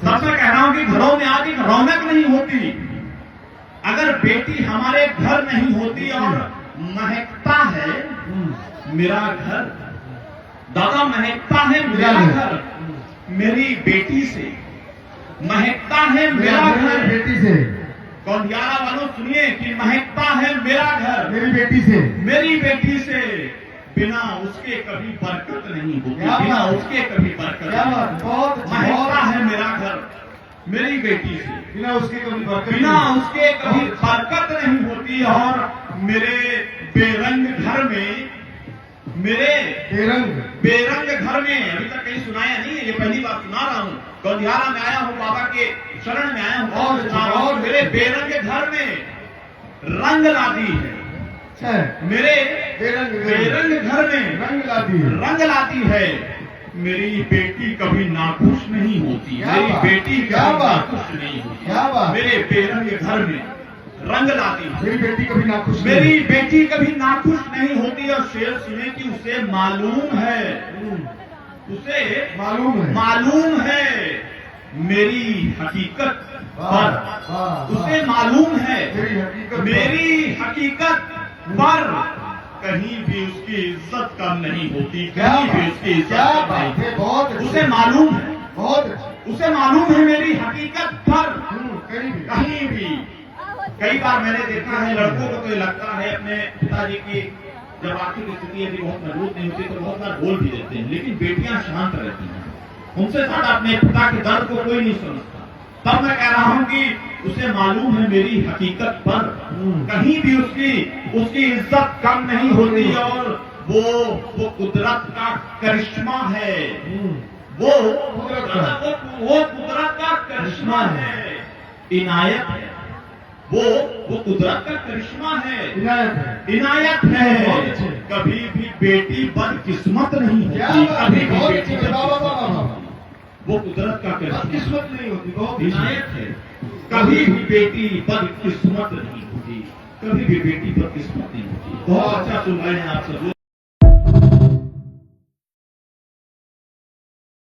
तब मैं कह रहा हूं कि घरों में आज एक रौनक नहीं होती अगर बेटी हमारे घर नहीं होती। और महकता है मेरा घर, दादा महकता है मेरा घर मेरी बेटी से, महकता है मेरा घर बेटी से। गौंडियाला वालों सुनिए कि महकता है मेरा घर मेरी बेटी से, मेरी बेटी से। बिना उसके कभी बरकत नहीं होगी, बिना उसके कभी बरकत नहीं। बहुत महकता है मेरा घर मेरी बेटी से, बिना उसके कभी बरकत, बिना उसके कभी बरकत नहीं होती। और मेरे बेरंग घर में, मेरे बेरंग घर में अभी तक कहीं सुनाया नहीं है, ये पहली बार सुना रहा हूँ। गौंडियाला में आया हूँ, बाबा के शरण में आया हूँ और मेरे बेरंग घर में रंग लादी है। मेरे बेरंग घर में रंग लाती है। मेरी बेटी कभी नाखुश नहीं होती, मेरी बेटी कभी नाखुश नहीं होती। मेरे बेरंग घर में रंग लाती है, मेरी बेटी कभी नाखुश, मेरी बेटी कभी नाखुश नहीं होती। और शेर सुने कि उसे मालूम है, उसे मालूम है मेरी हकीकत पर, उसे मालूम है मेरी हकीकत पर कहीं भी उसकी इज्जत कम नहीं होती, कहीं भी उसकी इज्जत कम नहीं होती। उसे मालूम है, उसे मालूम है मेरी हकीकत पर कहीं भी। कई बार मैंने देखा है लड़कों को तो लगता है अपने पिताजी की जब आर्थिक स्थिति यदि बहुत मजबूत नहीं होती तो बहुत बार बोल भी देते हैं, लेकिन बेटियां शांत रहती हैं, उनसे ज्यादा अपने पिता के दर्द को कोई नहीं समझता। तब मैं कह रहा हूं कि उसे मालूम है मेरी हकीकत पर कहीं भी उसकी इज्जत कम नहीं होती। और वो कुदरत का करिश्मा है, वो कुदरत का करिश्मा है, इनायत है, वो कुदरत का करिश्मा है, इनायत है। कभी भी बेटी बदकिस्मत नहीं होती, कभी भी बेटी वो कुदरत का किस्मत नहीं होती, इनायत है। कभी भी बेटी बदकिस्मत नहीं होती, कभी भी बेटी बदकिस्मत नहीं होती। बहुत अच्छा सुन रहे हैं आप सब लोग।